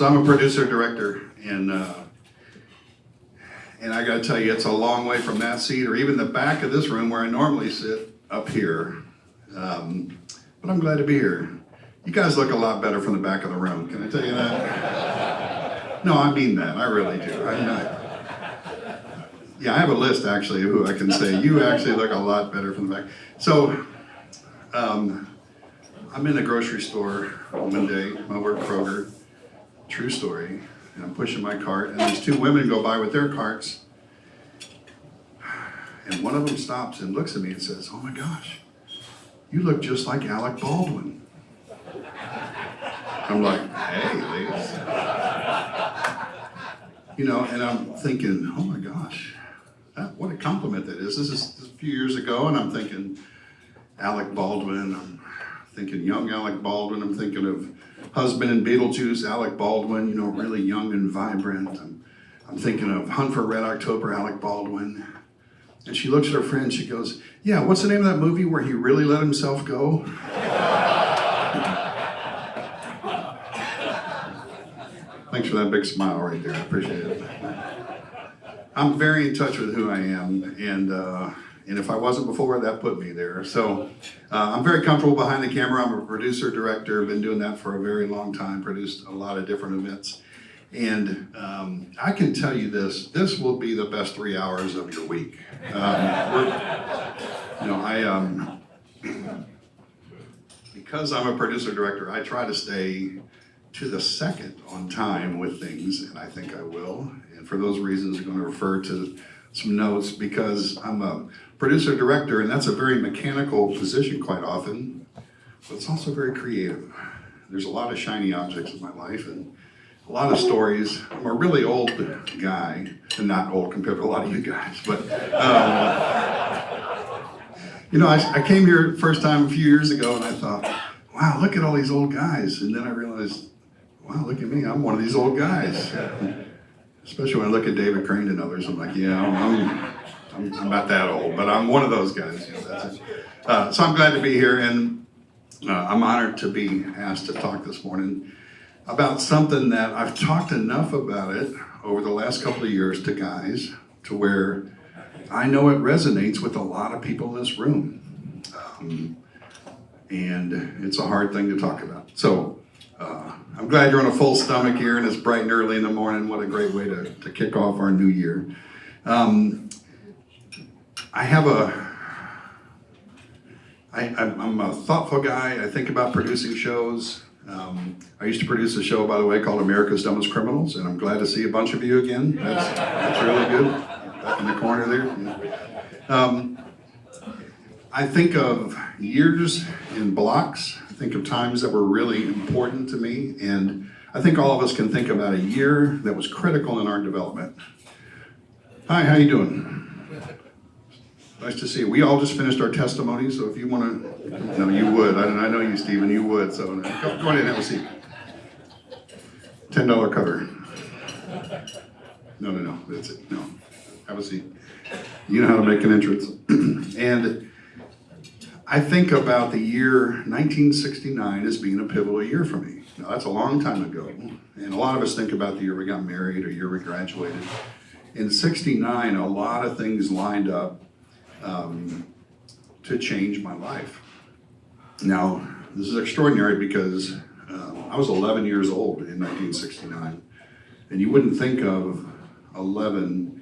So I'm a producer director, and I got to tell you, it's a long way from that seat or even the back of this room where I normally sit up here. But I'm glad to be here. You guys look a lot better from the back of the room. Can I tell you that? No, I mean that. I really do. Yeah, I have a list actually of who I can say you actually look a lot better from the back. So I'm in the grocery store one day. I work Kroger. True story. And I'm pushing my cart, and these two women go by with their carts, and one of them stops and looks at me and says, "Oh my gosh, you look just like Alec Baldwin." I'm like, "Hey, ladies." You know, and I'm thinking, oh my gosh, what a compliment that is. This is a few years ago, and I'm thinking Alec Baldwin. I'm thinking young Alec Baldwin. I'm thinking of husband in Beetlejuice, Alec Baldwin, you know, really young and vibrant. I'm thinking of Hunt for Red October, Alec Baldwin. And she looks at her friend, she goes, "Yeah, what's the name of that movie where he really let himself go?" Thanks for that big smile right there, I appreciate it. I'm very in touch with who I am, and if I wasn't before, that put me there. So I'm very comfortable behind the camera. I'm a producer, director, been doing that for a very long time, produced a lot of different events. And I can tell you this will be the best 3 hours of your week. Because I'm a producer, director, I try to stay to the second on time with things, and I think I will. And for those reasons, I'm going to refer to some notes because I'm a producer director, and that's a very mechanical position quite often, but it's also very creative. There's a lot of shiny objects in my life and a lot of stories. I'm a really old guy, and not old compared to a lot of you guys, but you know, I came here first time a few years ago, and I thought, wow, look at all these old guys, and then I realized, wow, look at me, I'm one of these old guys. Especially when I look at David Crane and others, I'm like, yeah, I'm not that old, but I'm one of those guys. You know, that's it. So I'm glad to be here, and I'm honored to be asked to talk this morning about something that I've talked enough about it over the last couple of years to guys, to where I know it resonates with a lot of people in this room. And it's a hard thing to talk about. So I'm glad you're on a full stomach here, and it's bright and early in the morning. What a great way to kick off our new year. I'm a thoughtful guy. I think about producing shows. I used to produce a show, by the way, called America's Dumbest Criminals, and I'm glad to see a bunch of you again. That's really good. Back in the corner there. Yeah. I think of years in blocks. I think of times that were really important to me, and I think all of us can think about a year that was critical in our development. Hi, how you doing? Nice to see you. We all just finished our testimony, so if you want to, no, you would. I know you, Stephen, you would. So go ahead and have a seat. $10 cover. No, that's it. No, have a seat. You know how to make an entrance. And I think about the year 1969 as being a pivotal year for me. Now, that's a long time ago, and a lot of us think about the year we got married or year we graduated. In '69, a lot of things lined up to change my life. Now, this is extraordinary because I was 11 years old in 1969, and you wouldn't think of 11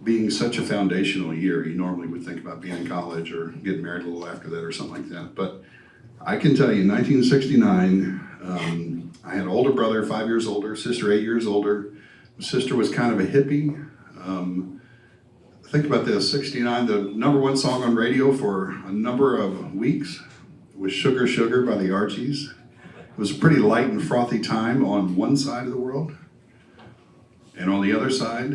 being such a foundational year. You normally would think about being in college or getting married a little after that or something like that. But I can tell you, in 1969, I had an older brother, 5 years older, sister 8 years older. My sister was kind of a hippie. Think about this, 69, the number one song on radio for a number of weeks was Sugar Sugar by the Archies. It was a pretty light and frothy time on one side of the world. And on the other side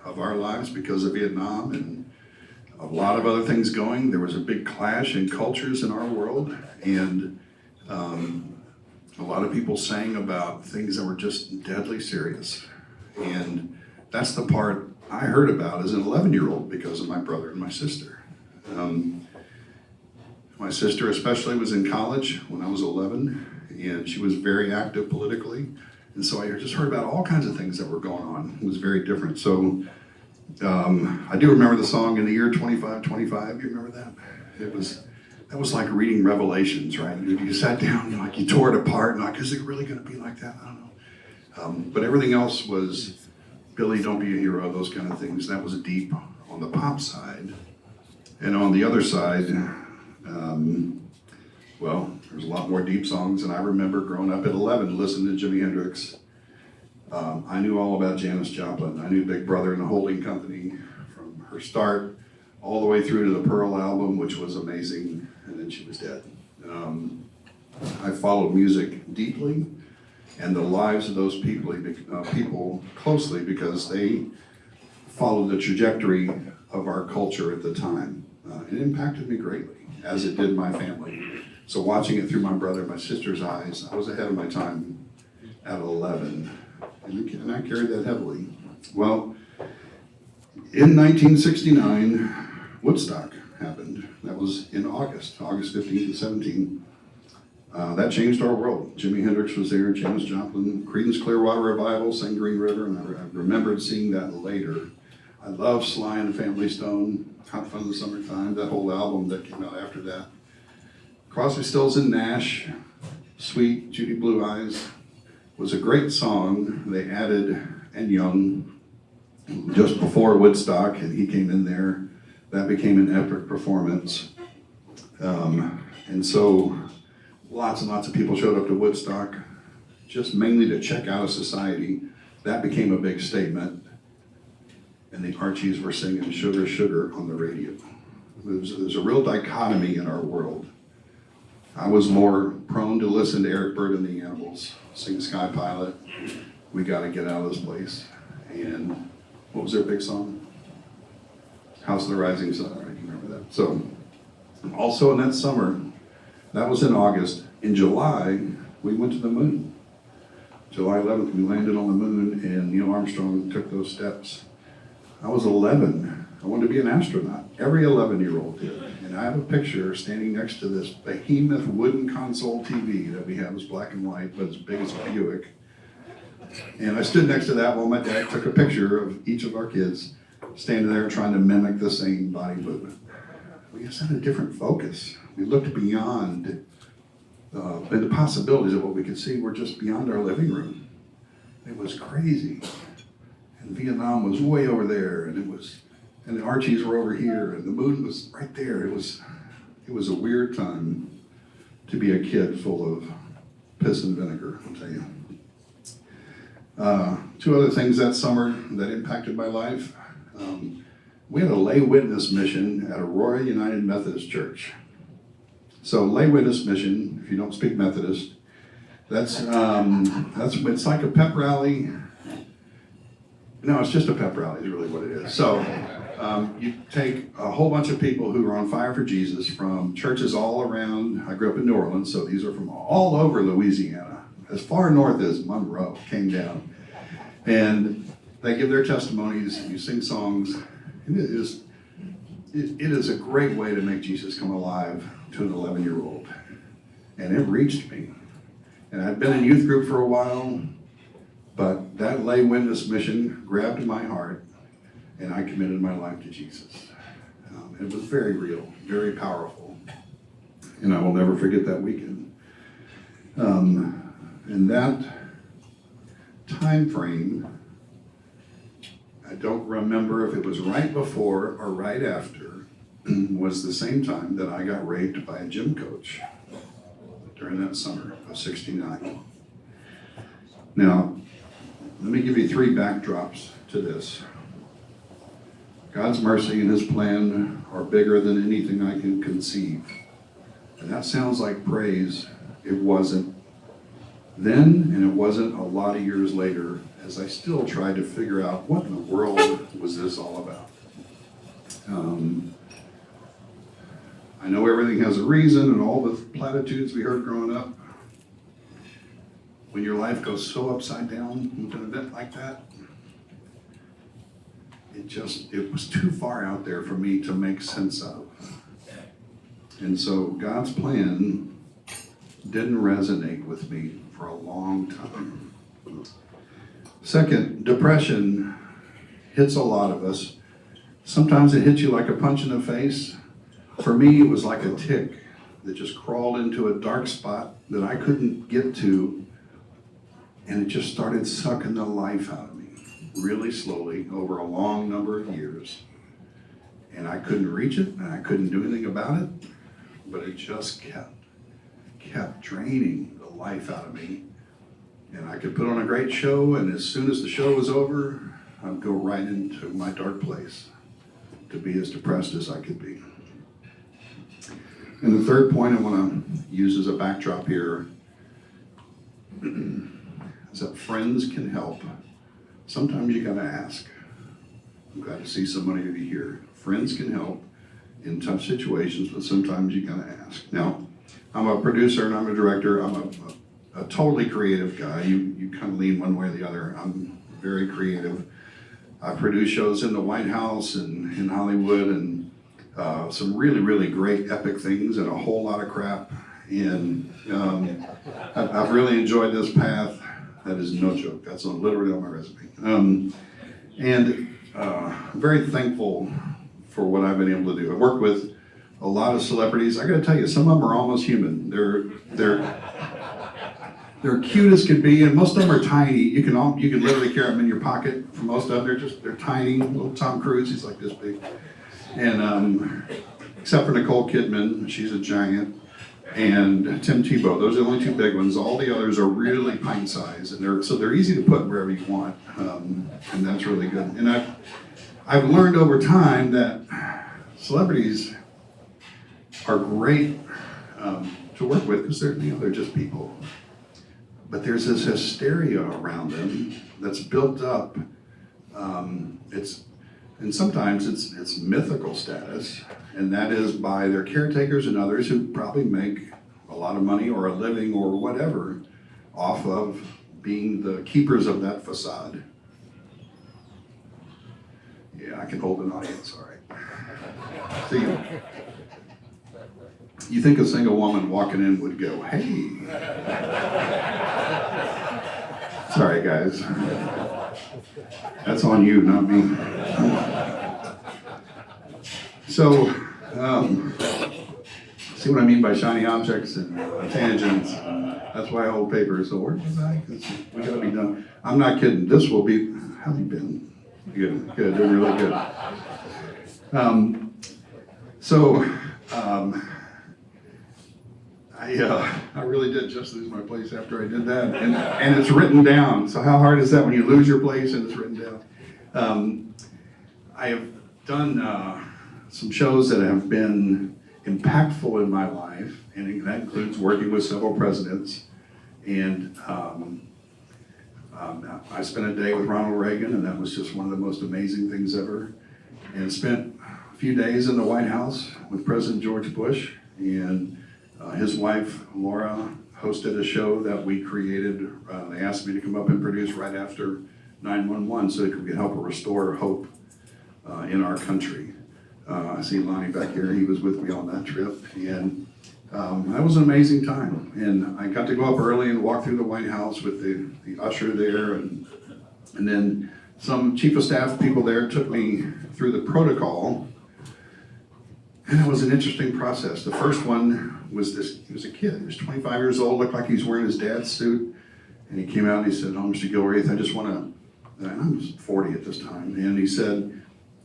of our lives, because of Vietnam and a lot of other things going, there was a big clash in cultures in our world. And a lot of people sang about things that were just deadly serious. And that's the part I heard about as an 11-year-old because of my brother and my sister. My sister especially was in college when I was 11, and she was very active politically And so I just heard about all kinds of things that were going on. It was very different. So I do remember the song In the Year 2525. You remember that? That was like reading Revelations, right? You sat down, you tore it apart, and is it really going to be like that? I don't know. But everything else was Billy, Don't Be a Hero, those kind of things. That was deep on the pop side. And on the other side, there's a lot more deep songs. And I remember growing up at 11, listening to Jimi Hendrix. I knew all about Janis Joplin. I knew Big Brother and the Holding Company from her start all the way through to the Pearl album, which was amazing, and then she was dead. I followed music deeply and the lives of those people closely because they followed the trajectory of our culture at the time. It impacted me greatly, as it did my family. So watching it through my brother and my sister's eyes, I was ahead of my time at 11, and I carried that heavily. Well, in 1969, Woodstock happened. That was in August 15th and 17th. That changed our world. Jimi Hendrix was there, Janis Joplin, Creedence Clearwater Revival, sang Green River, and I remembered seeing that later. I love Sly and the Family Stone, Hot Fun in the Summertime, that whole album that came out after that. Crosby, Stills and Nash, Sweet, Judy Blue Eyes, was a great song. They added And Young just before Woodstock, and he came in there. That became an epic performance. And so lots and lots of people showed up to Woodstock, just mainly to check out a society. That became a big statement. And the Archies were singing Sugar, Sugar on the radio. There's a real dichotomy in our world. I was more prone to listen to Eric Bird and the Animals, sing Sky Pilot, We Gotta Get Out of This Place. And what was their big song? House of the Rising Sun, right? You remember that? So, also in that summer, that was in August. In July, we went to the moon. July 11th, we landed on the moon, and Neil Armstrong took those steps. I was 11. I wanted to be an astronaut. Every 11-year-old did. And I have a picture standing next to this behemoth wooden console TV that we had. It was black and white, but as big as a Buick. And I stood next to that while my dad took a picture of each of our kids standing there trying to mimic the same body movement. We just had a different focus. We looked beyond, and the possibilities of what we could see were just beyond our living room. It was crazy. And Vietnam was way over there, and the Archies were over here, and the moon was right there. It was a weird time to be a kid full of piss and vinegar, I'll tell you. Two other things that summer that impacted my life. We had a lay witness mission at Aurora United Methodist Church. So lay witness mission, if you don't speak Methodist, it's like a pep rally. No, it's just a pep rally is really what it is. So you take a whole bunch of people who are on fire for Jesus from churches all around. I grew up in New Orleans, so these are from all over Louisiana. As far north as Monroe came down. And they give their testimonies, you sing songs. It is a great way to make Jesus come alive to an 11-year-old. And it reached me. And I'd been in youth group for a while, but that lay witness mission grabbed my heart, and I committed my life to Jesus. It was very real, very powerful. And I will never forget that weekend. And that time frame, I don't remember if it was right before or right after, was the same time that I got raped by a gym coach during that summer of 69. Now, let me give you 3 backdrops to this. God's mercy and his plan are bigger than anything I can conceive. And that sounds like praise. It wasn't then, and it wasn't a lot of years later, as I still tried to figure out what in the world was this all about. I know everything has a reason and all the platitudes we heard growing up. When your life goes so upside down with an event like that, it was too far out there for me to make sense of. And so God's plan didn't resonate with me for a long time. Second, depression hits a lot of us. Sometimes it hits you like a punch in the face. For me, it was like a tick that just crawled into a dark spot that I couldn't get to, and it just started sucking the life out of me really slowly over a long number of years. And I couldn't reach it, and I couldn't do anything about it, but it just kept draining the life out of me. And I could put on a great show, and as soon as the show was over, I'd go right into my dark place to be as depressed as I could be. And the third point I want to use as a backdrop here is that friends can help. Sometimes you gotta ask. I'm glad to see so many of you here. Friends can help in tough situations, but sometimes you gotta ask. Now, I'm a producer and I'm a director. I'm a totally creative guy. You kind of lean one way or the other. I'm very creative. I produce shows in the White House and in Hollywood, and some really, really great epic things and a whole lot of crap. And I've really enjoyed this path. That is no joke. That's literally on my resume. I'm very thankful for what I've been able to do. I've worked with a lot of celebrities. I got to tell you, some of them are almost human. They're cute as could be, and most of them are tiny. You can literally carry them in your pocket. For most of them, they're tiny. Little Tom Cruise, he's like this big. And except for Nicole Kidman, she's a giant, and Tim Tebow. Those are the only two big ones. All the others are really pint size, and they're easy to put wherever you want, and that's really good. And I've learned over time that celebrities are great to work with because they're just people. But there's this hysteria around them that's built up. And sometimes it's mythical status, and that is by their caretakers and others who probably make a lot of money or a living or whatever off of being the keepers of that facade. Yeah, I can hold an audience, all right. See, you think a single woman walking in would go, hey. Sorry, guys. That's on you, not me. So, see what I mean by shiny objects and tangents? That's why I hold paper. So where was I? 'Cause we gotta be done. I'm not kidding. This will be. How have you been? Good. Doing really good. I really did just lose my place after I did that, and it's written down. So how hard is that when you lose your place and it's written down? I have done some shows that have been impactful in my life, and that includes working with several presidents. And I spent a day with Ronald Reagan, and that was just one of the most amazing things ever. And spent a few days in the White House with President George Bush, and his wife, Laura, hosted a show that we created. They asked me to come up and produce right after 9/11 so that we could help restore hope in our country. I see Lonnie back here. He was with me on that trip. And that was an amazing time. And I got to go up early and walk through the White House with the usher there. And then some chief of staff people there took me through the protocol. And it was an interesting process. The first one was he was a kid. He was 25 years old, looked like he was wearing his dad's suit. And he came out and he said, "Oh, Mr. Gilreath, I just want to," and I was 40 at this time. And he said,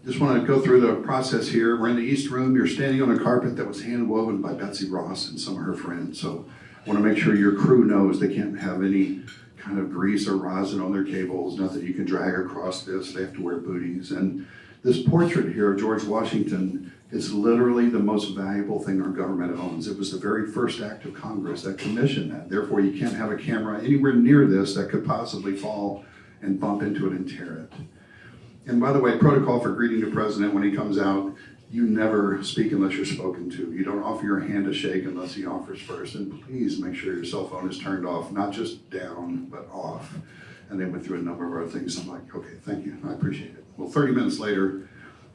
"Just want to go through the process here. We're in the East Room. You're standing on a carpet that was hand woven by Betsy Ross and some of her friends. So I want to make sure your crew knows they can't have any kind of grease or rosin on their cables, nothing you can drag across this. They have to wear booties." And this portrait here of George Washington is literally the most valuable thing our government owns. It was the very first act of Congress that commissioned that. Therefore, you can't have a camera anywhere near this that could possibly fall and bump into it and tear it. And by the way, protocol for greeting the president when he comes out, you never speak unless you're spoken to. You don't offer your hand to shake unless he offers first. And please make sure your cell phone is turned off, not just down, but off. And they went through a number of other things. I'm like, okay, thank you, I appreciate it. Well, 30 minutes later,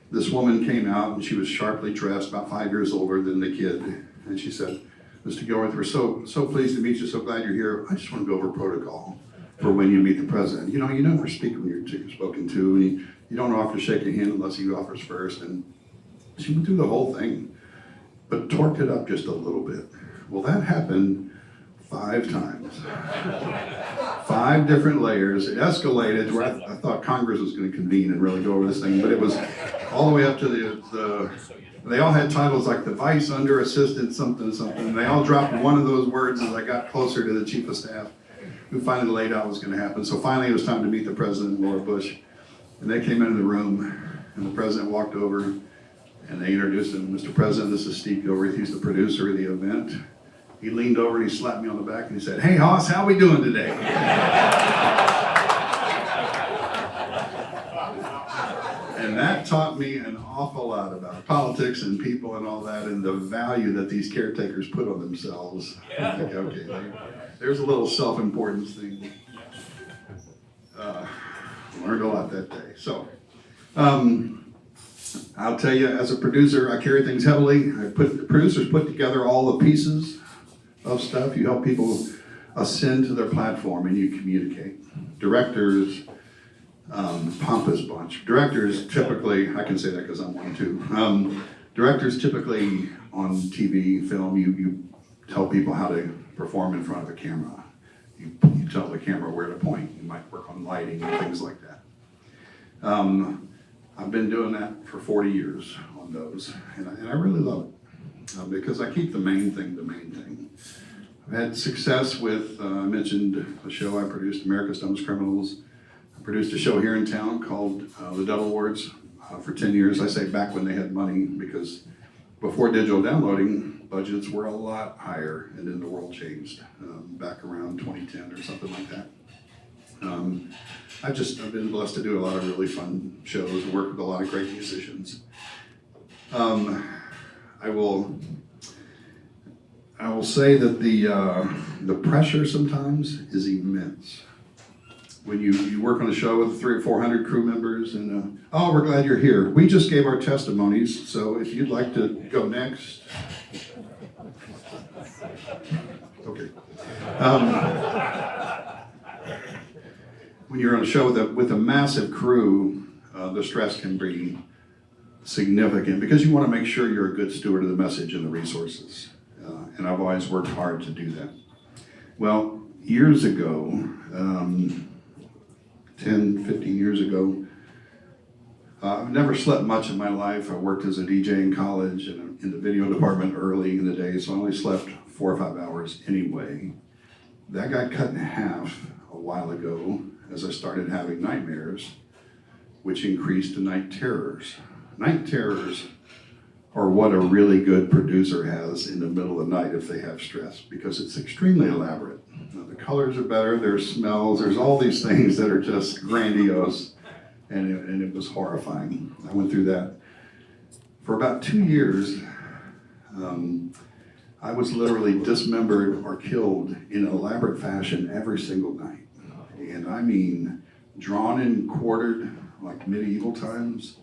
this woman came out and she was sharply dressed, about 5 years older than the kid. And she said, "Mr. Gilreath, we're so pleased to meet you, so glad you're here. I just want to go over protocol." for when you meet the president. You know, you never speak when you're spoken to, and you don't offer to shake a hand unless he offers first. And she went through the whole thing, but torqued it up just a little bit. Well, that happened 5 times. 5 different layers. It escalated where I thought Congress was going to convene and really go over this thing, but it was all the way up to they all had titles like the vice under assistant something something, and they all dropped one of those words as I got closer to the chief of staff, who finally laid out what was going to happen. So finally it was time to meet the president, Laura Bush, and they came into the room, and the president walked over, and they introduced him. Mr. President, this is Steve Gilreath. He's the producer of the event. He leaned over and he slapped me on the back and he said, "Hey, Hoss, how we doing today?" And that taught me an awful lot about politics and people and all that, and the value that these caretakers put on themselves. Yeah. Like, okay, there's a little self-importance thing. Learned a lot that day. So, I'll tell you, as a producer, I carry things heavily. Producers put together all the pieces of stuff. You help people ascend to their platform and you communicate. Directors, pompous bunch. Directors typically, I can say that because I'm one too. Directors typically on TV, film, you tell people how to perform in front of a camera. You tell the camera where to point. You might work on lighting and things like that. I've been doing that for 40 years on those, and I really love it because I keep the main thing the main thing. I've had success with, I mentioned a show I produced, America's Dumbest Criminals. I produced a show here in town called The Devil Awards for 10 years. I say back when they had money, because before digital downloading, budgets were a lot higher, and then the world changed back around 2010 or something like that. I've been blessed to do a lot of really fun shows and work with a lot of great musicians. I will say that the pressure sometimes is immense. When you work on a show with 300 or 400 crew members, and oh, we're glad you're here. We just gave our testimonies, so if you'd like to go next. Okay. When you're on a show with a massive crew, the stress can be significant because you want to make sure you're a good steward of the message and the resources. And I've always worked hard to do that. Well, years ago, 10, 15 years ago, I've never slept much in my life. I worked as a DJ in college and in the video department early in the day, so I only slept 4 or 5 hours anyway. That got cut in half a while ago as I started having nightmares, which increased to night terrors. Night terrors are what a really good producer has in the middle of the night if they have stress, because it's extremely elaborate. The colors are better, there's smells, there's all these things that are just grandiose, and it was horrifying. I went through that. For about 2 years, I was literally dismembered or killed in an elaborate fashion every single night. And I mean, drawn and quartered like medieval times,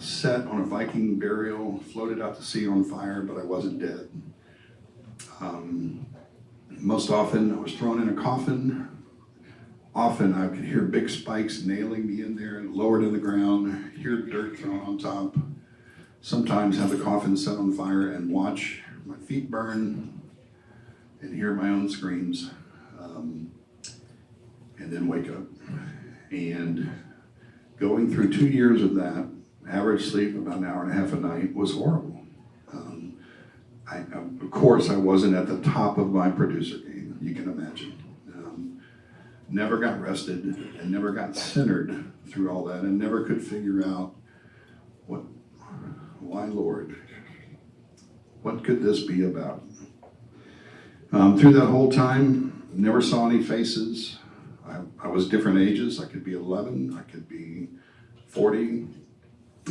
set on a Viking burial, floated out to sea on fire, but I wasn't dead. Most often I was thrown in a coffin. Often I could hear big spikes nailing me in there and lowered in the ground, hear dirt thrown on top. Sometimes have the coffin set on fire and watch my feet burn and hear my own screams. And then wake up. And going through 2 years of that, average sleep about an hour and a half a night, was horrible. Of course, I wasn't at the top of my producer game, you can imagine. Never got rested and never got centered through all that, and never could figure out why Lord, what could this be about? Through that whole time, never saw any faces. I was different ages. I could be 11, I could be 40,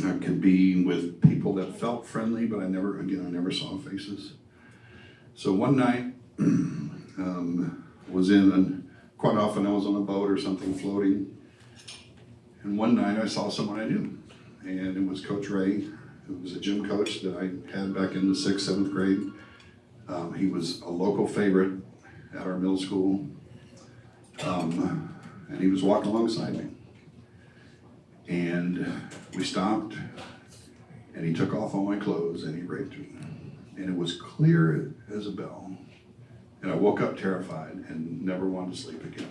I could be with people that felt friendly, but I never saw faces. So one night, quite often I was on a boat or something floating, and one night I saw someone I knew, and it was Coach Ray, who was a gym coach that I had back in the 6th, 7th grade. He was a local favorite at our middle school. And he was walking alongside me. And we stopped, and he took off all my clothes, and he raped me. And it was clear as a bell. And I woke up terrified and never wanted to sleep again.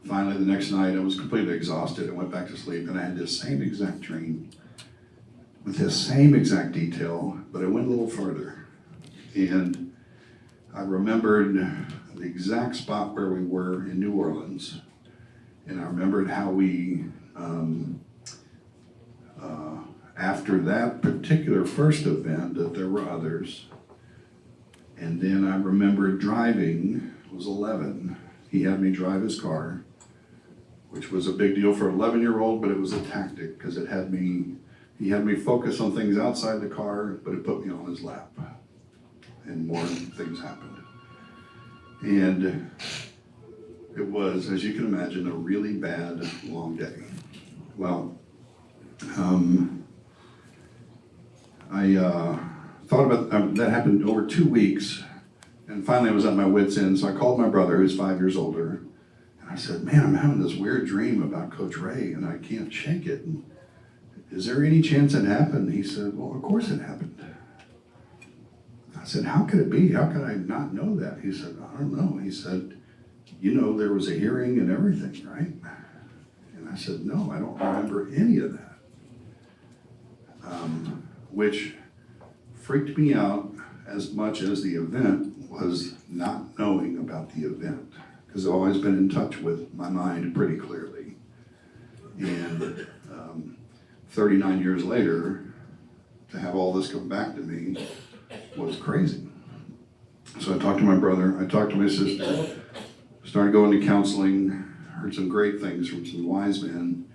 Finally, the next night, I was completely exhausted. I went back to sleep, and I had this same exact dream with this same exact detail, but I went a little further. And I remembered the exact spot where we were in New Orleans. And I remembered how we, after that particular first event, that there were others. And then I remembered driving, I was 11. He had me drive his car, which was a big deal for an 11-year-old, but it was a tactic because he had me focus on things outside the car, but it put me on his lap. And more things happened. And it was, as you can imagine, a really bad, long day. Well, I thought about that happened over 2 weeks, and finally I was at my wit's end, so I called my brother, who's 5 years older, and I said, man, I'm having this weird dream about Coach Ray, and I can't shake it. And is there any chance it happened? He said, well, of course it happened. I said, how could it be? How could I not know that? He said, I don't know. He said, you know, there was a hearing and everything, right? And I said, no, I don't remember any of that. Which freaked me out as much as the event was not knowing about the event, because I've always been in touch with my mind pretty clearly. And 39 years later, to have all this come back to me was crazy. So I talked to my brother, I talked to my sister, started going to counseling, heard some great things from some wise men.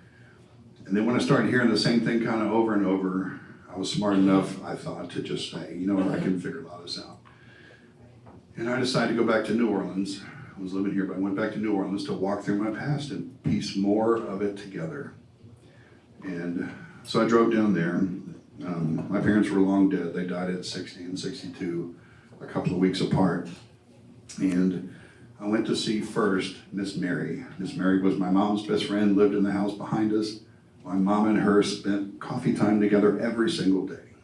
And then when I started hearing the same thing kind of over and over, I was smart enough, I thought, to just say, you know what, I can figure a lot of this out. And I decided to go back to New Orleans. I was living here, but I went back to New Orleans to walk through my past and piece more of it together. And so I drove down there. My parents were long dead. They died at 60 and 62, a couple of weeks apart. And I went to see first Miss Mary. Miss Mary was my mom's best friend, lived in the house behind us. My mom and her spent coffee time together every single day.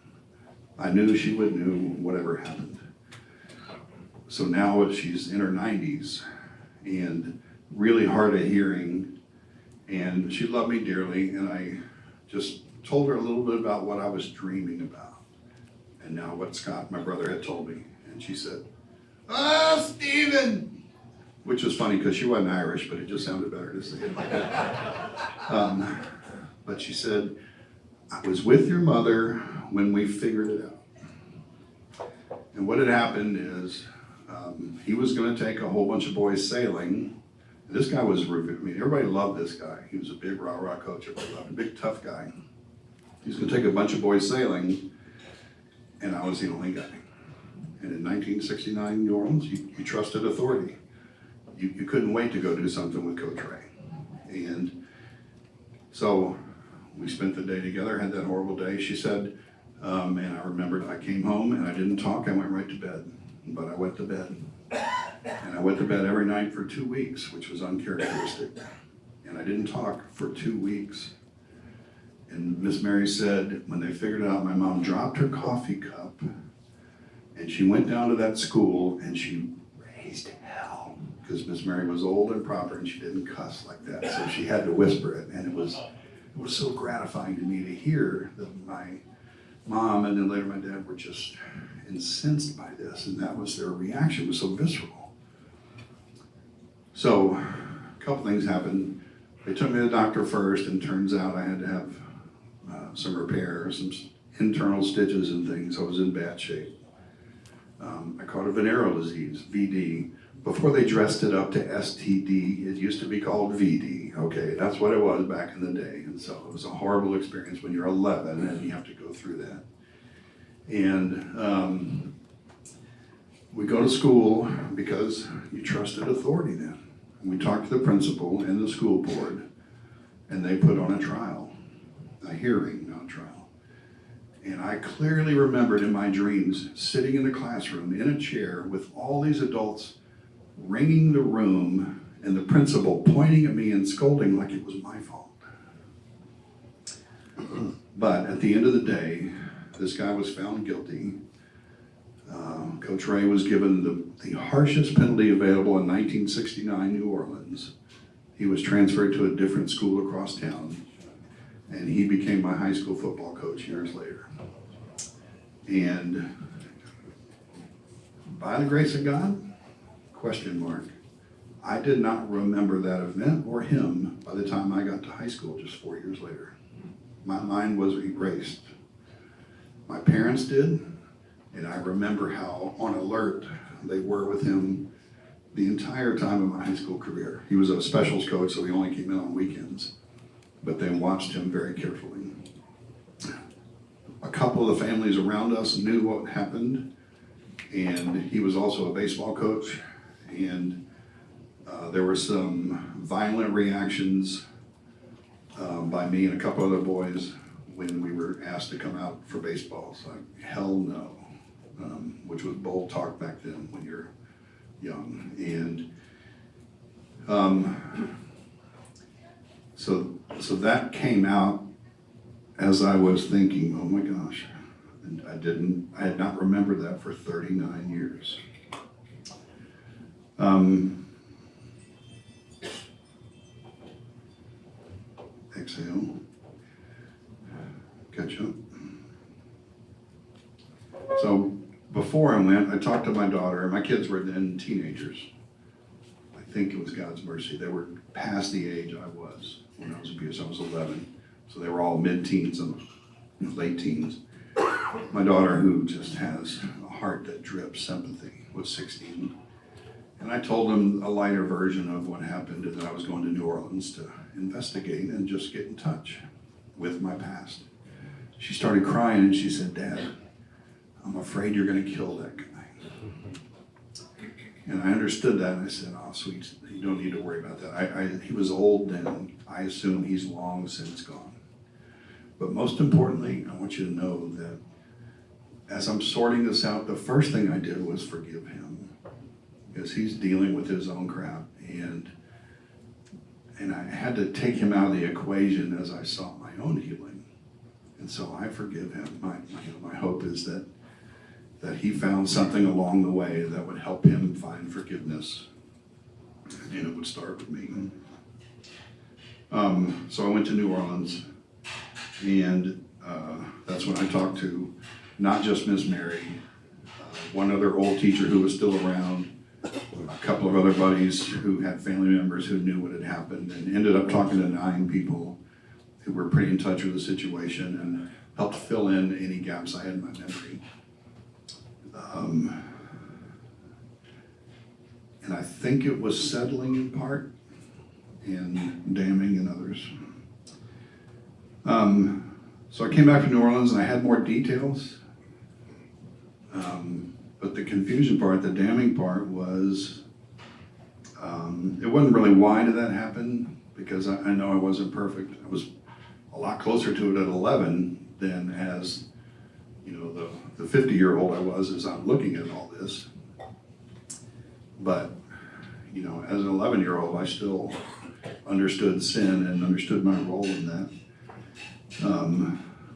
I knew she would know whatever happened. So now she's in her 90s and really hard of hearing, and she loved me dearly, and I just told her a little bit about what I was dreaming about, and now what Scott, my brother, had told me. And she said, "Oh, Stephen," which was funny because she wasn't Irish, but it just sounded better to say it like that. But she said, "I was with your mother when we figured it out." And what had happened is he was going to take a whole bunch of boys sailing. This guy was, everybody loved this guy. He was a big rah-rah coach, everybody loved him, big tough guy. He was going to take a bunch of boys sailing, and I was the only guy. And in 1969, New Orleans, you trusted authority. You couldn't wait to go do something with Coach Ray. And so we spent the day together, had that horrible day. She said, and I remembered I came home and I didn't talk, I went right to bed. But I went to bed. And I went to bed every night for 2 weeks, which was uncharacteristic. And I didn't talk for 2 weeks. And Miss Mary said, when they figured it out, my mom dropped her coffee cup and she went down to that school and she raised hell. Because Miss Mary was old and proper and she didn't cuss like that. So she had to whisper it. And it was so gratifying to me to hear that my mom and then later my dad were just incensed by this, and that was their reaction. It was so visceral. So a couple things happened. They took me to the doctor first, and turns out I had to have some repair, some internal stitches and things. I was in bad shape. I caught a venereal disease, VD. Before they dressed it up to STD, it used to be called VD. Okay, that's what it was back in the day. And so it was a horrible experience when you're 11 and you have to go through that. And we go to school because you trusted authority then. And we talked to the principal and the school board, and they put on a trial, a hearing, not a trial. And I clearly remembered in my dreams sitting in the classroom in a chair with all these adults ringing the room and the principal pointing at me and scolding like it was my fault. But at the end of the day, this guy was found guilty. Coach Ray was given the harshest penalty available in 1969 New Orleans. He was transferred to a different school across town, and he became my high school football coach years later. And by the grace of God, question mark, I did not remember that event or him by the time I got to high school just 4 years later. My mind was erased. My parents did, and I remember how on alert they were with him the entire time of my high school career. He was a specials coach, so he only came in on weekends, but they watched him very carefully. A couple of the families around us knew what happened, and he was also a baseball coach, and there were some violent reactions by me and a couple other boys when we were asked to come out for baseball. It's like, hell no, which was bold talk back then when you're young. And so that came out as I was thinking, oh my gosh, and I had not remembered that for 39 years. Exhale, catch up. So before I went, I talked to my daughter, and my kids were then teenagers. I think it was God's mercy. They were past the age I was when I was abused. I was 11. So they were all mid-teens and late teens. My daughter, who just has a heart that drips sympathy, was 16. And I told them a lighter version of what happened, and that I was going to New Orleans to investigate and just get in touch with my past. She started crying and she said, Dad, I'm afraid you're going to kill that guy. And I understood that, and I said, oh, sweet, you don't need to worry about that. He was old then. I assume he's long since gone. But most importantly, I want you to know that as I'm sorting this out, the first thing I did was forgive him, because he's dealing with his own crap, and I had to take him out of the equation as I sought my own healing. And so I forgive him. My hope is that he found something along the way that would help him find forgiveness, and it would start with me. So I went to New Orleans, and that's when I talked to not just Miss Mary, one other old teacher who was still around, a couple of other buddies who had family members who knew what had happened, and ended up talking to 9 people who were pretty in touch with the situation and helped fill in any gaps I had in my memory. And I think it was settling in part and damning in others. So I came back to New Orleans and I had more details. But the confusion part, the damning part was, it wasn't really why did that happen, because I know I wasn't perfect. I was a lot closer to it at 11 than as, the 50-year-old I was as I'm looking at all this. But, as an 11-year-old, I still understood sin and understood my role in that.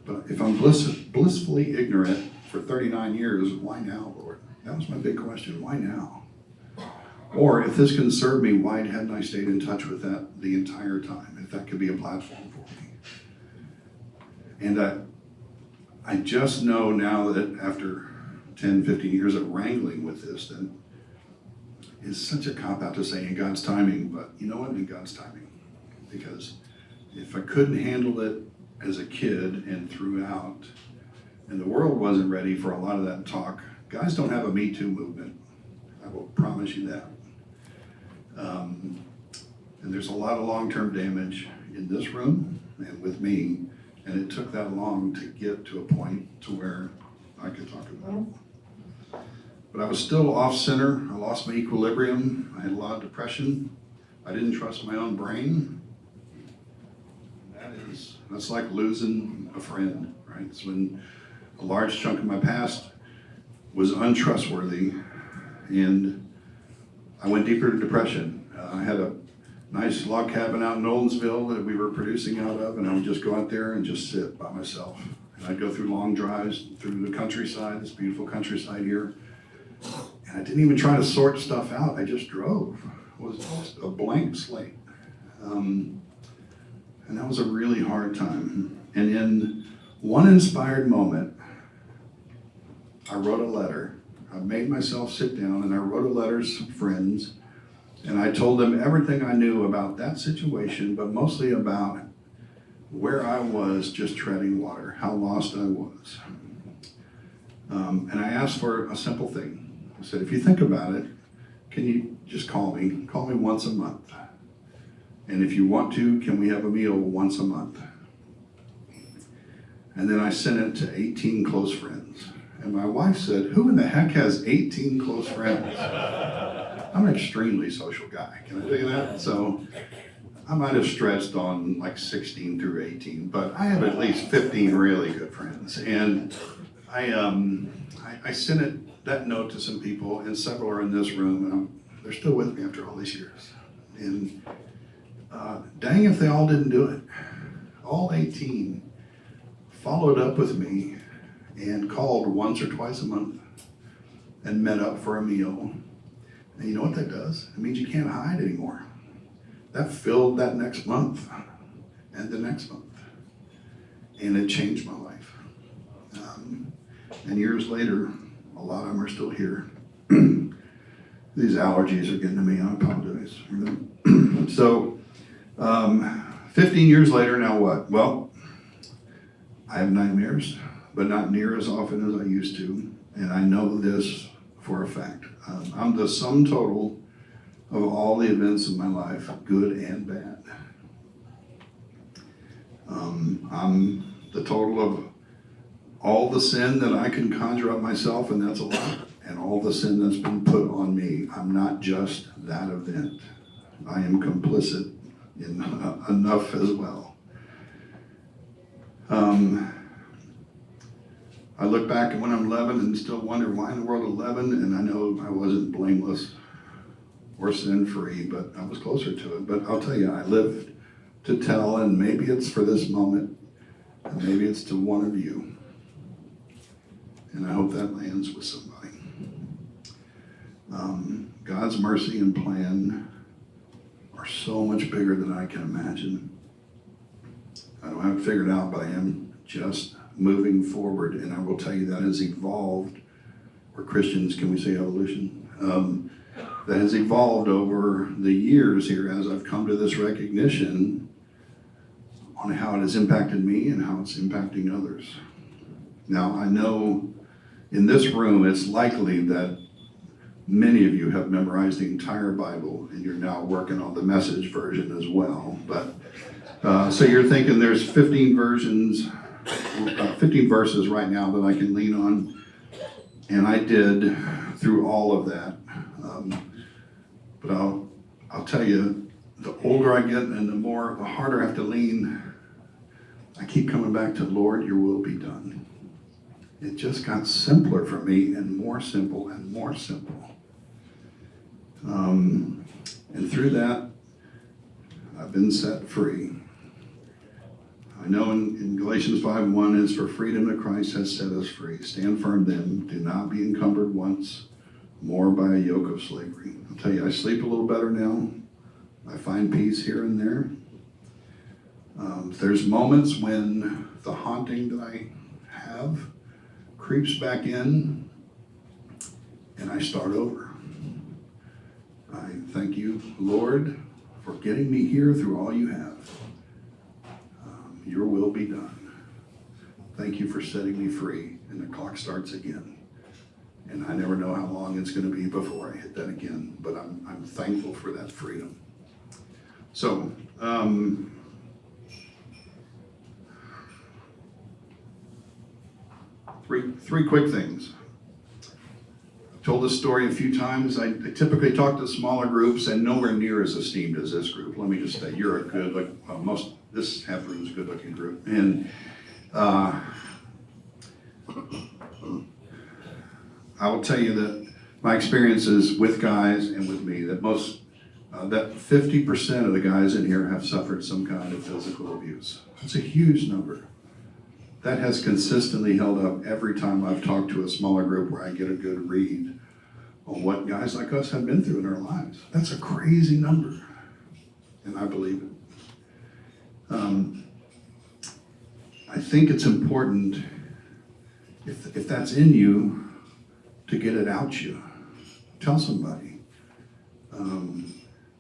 But if I'm blissfully ignorant for 39 years, why now, Lord? That was my big question. Why now? Or if this can serve me, why hadn't I stayed in touch with that the entire time? If that could be a platform for me. And I just know now that after 10, 15 years of wrangling with this, that it's such a cop-out to say in God's timing, but you know what, in God's timing. Because if I couldn't handle it as a kid and throughout, and the world wasn't ready for a lot of that talk, guys don't have a Me Too movement. I will promise you that. And there's a lot of long-term damage in this room and with me, and it took that long to get to a point to where I could talk about it. But I was still off center. I lost my equilibrium. I had a lot of depression. I didn't trust my own brain. That's like losing a friend, right? It's when a large chunk of my past was untrustworthy, and I went deeper into depression. I had a nice log cabin out in Nolensville that we were producing out of, and I would just go out there and just sit by myself. And I'd go through long drives through the countryside, this beautiful countryside here. And I didn't even try to sort stuff out. I just drove. It was just a blank slate. And that was a really hard time. And in one inspired moment, I wrote a letter. I made myself sit down and I wrote a letter to some friends, and I told them everything I knew about that situation, but mostly about where I was just treading water, how lost I was. And I asked for a simple thing. I said, if you think about it, can you just call me? Call me once a month. And if you want to, can we have a meal once a month? And then I sent it to 18 close friends. And my wife said, who in the heck has 18 close friends? I'm an extremely social guy, can I tell you that? So I might have stretched on like 16 through 18, but I have at least 15 really good friends. And I sent that note to some people, and several are in this room, and they're still with me after all these years. And dang if they all didn't do it. All 18 followed up with me and called once or twice a month and met up for a meal. And you know what that does? It means you can't hide anymore. That filled that next month and the next month. And it changed my life. And years later, a lot of them are still here. These allergies are getting to me, I apologize for them. So, 15 years later, now what? Well, I have nightmares, but not near as often as I used to. And I know this for a fact. I'm the sum total of all the events of my life, good and bad. I'm the total of all the sin that I can conjure up myself, and that's a lot, and all the sin that's been put on me. I'm not just that event. I am complicit in enough as well. I look back at when I'm 11 and still wonder why in the world 11, and I know I wasn't blameless or sin-free, but I was closer to it. But I'll tell you, I lived to tell, and maybe it's for this moment, and maybe it's to one of you. And I hope that lands with somebody. God's mercy and plan are so much bigger than I can imagine. I don't have it figured out, but I am just moving forward, and I will tell you that has evolved, or Christians, can we say evolution? That has evolved over the years here as I've come to this recognition on how it has impacted me and how it's impacting others. Now, I know in this room it's likely that many of you have memorized the entire Bible and you're now working on the Message version as well. But so you're thinking there's 15 verses right now that I can lean on, and I did through all of that. But I'll tell you, the older I get and the harder I have to lean, I keep coming back to, Lord, your will be done. It just got simpler for me, and more simple and more simple. And through that, I've been set free. I know in Galatians 5:1 is for freedom that Christ has set us free. Stand firm then, do not be encumbered once more by a yoke of slavery. I'll tell you, I sleep a little better now. I find peace here and there. There's moments when the haunting that I have creeps back in, and I start over. I thank you, Lord, for getting me here through all you have. Your will be done. Thank you for setting me free, and the clock starts again. And I never know how long it's going to be before I hit that again, but I'm thankful for that freedom. So, three quick things. I've told this story a few times. I typically talk to smaller groups and nowhere near as esteemed as this group. Let me just say, you're a good, this half room is a good looking group. And I will tell you that my experience is with guys and with me that that 50% of the guys in here have suffered some kind of physical abuse. That's a huge number. That has consistently held up every time I've talked to a smaller group where I get a good read on what guys like us have been through in our lives. That's a crazy number, and I believe it. I think it's important, if that's in you, to get it out you. Tell somebody.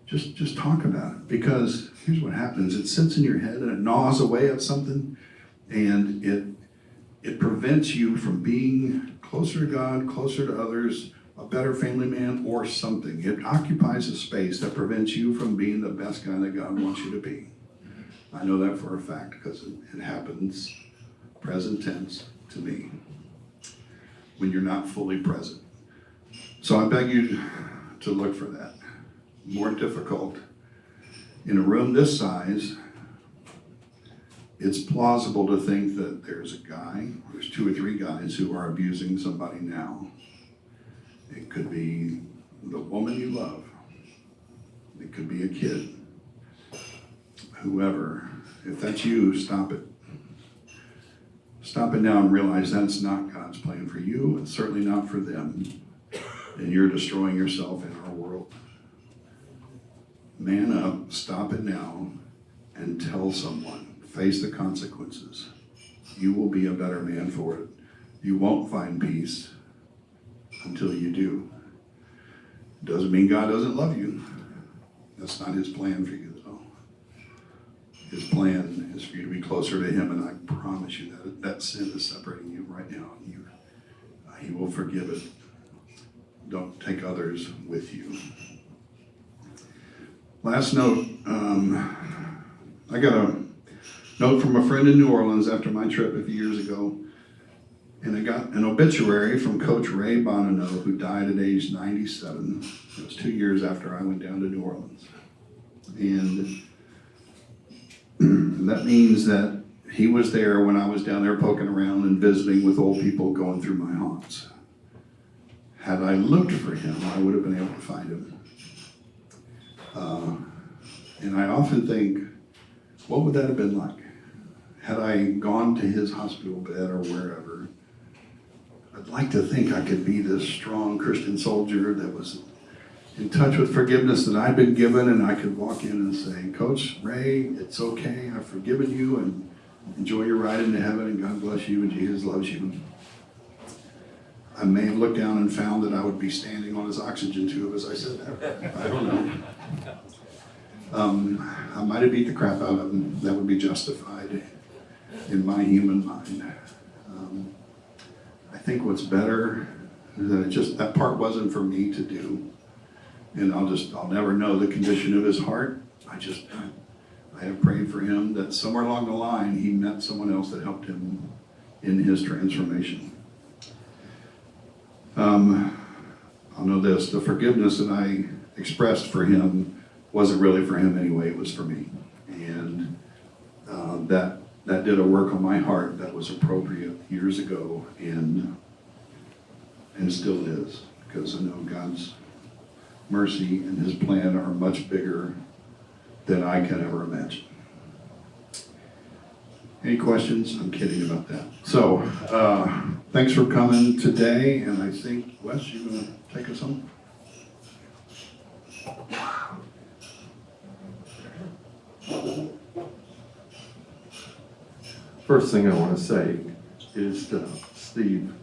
Just talk about it, because here's what happens. It sits in your head and it gnaws away at something, and it prevents you from being closer to God, closer to others, a better family man, or something. It occupies a space that prevents you from being the best guy that God wants you to be. I know that for a fact, because it happens, present tense, to me, when you're not fully present. So I beg you to look for that. More difficult. In a room this size, it's plausible to think that there's two or three guys who are abusing somebody now. It could be the woman you love. It could be a kid. Whoever. If that's you, stop it. Stop it now and realize that's not God's plan for you, and certainly not for them. And you're destroying yourself in our world. Man up, stop it now, and tell someone. Face the consequences. You will be a better man for it. You won't find peace until you do. Doesn't mean God doesn't love you. That's not his plan for you, though. His plan is for you to be closer to him, and I promise you that sin is separating you right now. He will forgive it. Don't take others with you. Last note, I got a note from a friend in New Orleans after my trip a few years ago, and I got an obituary from Coach Ray Bonaneau, who died at age 97. It was 2 years after I went down to New Orleans. And that means that he was there when I was down there poking around and visiting with old people going through my haunts. Had I looked for him, I would have been able to find him. And I often think, what would that have been like? Had I gone to his hospital bed or wherever, I'd like to think I could be this strong Christian soldier that was in touch with forgiveness that I'd been given, and I could walk in and say, Coach Ray, it's okay, I've forgiven you, and enjoy your ride into heaven, and God bless you, and Jesus loves you. I may have looked down and found that I would be standing on his oxygen tube as I said that. I don't know. I might have beat the crap out of him. That would be justified in my human mind. I think what's better is that that part wasn't for me to do. And I'll never know the condition of his heart. I have prayed for him that somewhere along the line he met someone else that helped him in his transformation. I'll know this, the forgiveness that I expressed for him wasn't really for him anyway, it was for me. And that did a work on my heart that was appropriate years ago, and still is, because I know God's mercy and his plan are much bigger than I can ever imagine. Any questions? I'm kidding about that. So, thanks for coming today, and I think, Wes, you're going to take us home? First thing I want to say is, Steve,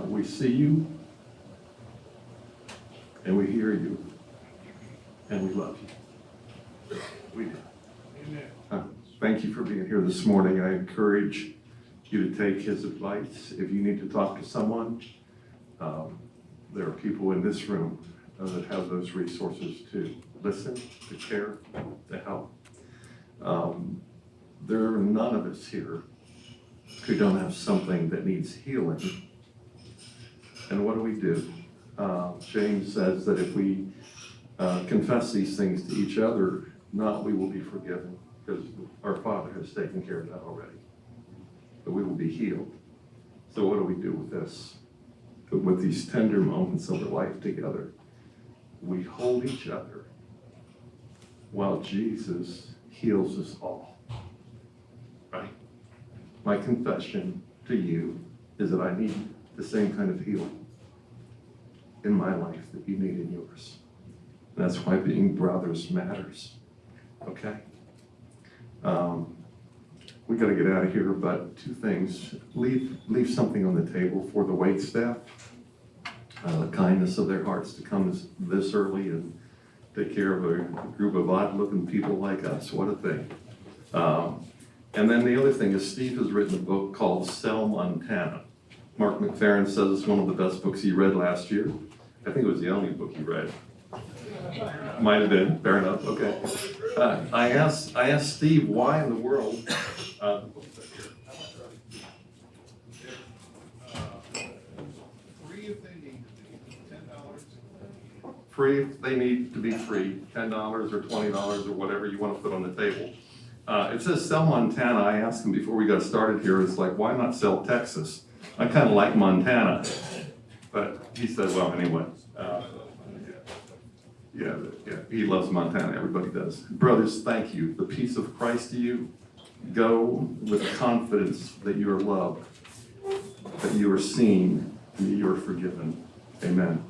we see you, and we hear you, and we love you. We do. Thank you for being here this morning. I encourage you to take his advice. If you need to talk to someone, there are people in this room that have those resources to listen, to care, to help. There are none of us here who don't have something that needs healing. And what do? James says that if we confess these things to each other, not we will be forgiven, because our Father has taken care of that already. But we will be healed. So what do we do with this? But with these tender moments of our life together, we hold each other while Jesus heals us all. Right? My confession to you is that I need the same kind of healing in my life that you need in yours. And that's why being brothers matters. Okay? We got to get out of here, but two things. Leave something on the table for the wait staff. The kindness of their hearts to come this early and take care of a group of odd-looking people like us. What a thing. And then the other thing is Steve has written a book called Sell Montana. Mark McFerrin says it's one of the best books he read last year. I think it was the only book he read. Might have been, fair enough, okay. I asked Steve why in the world, Free if they need to be, $10. free if they need to be free, $10 or $20 or whatever you want to put on the table. It says sell Montana. I asked him before we got started here, it's like, why not sell Texas? I kind of like Montana. But he said, well, anyway. Yeah, he loves Montana. Everybody does. Brothers, thank you. The peace of Christ to you. Go with confidence that you are loved, that you are seen, and that you are forgiven. Amen.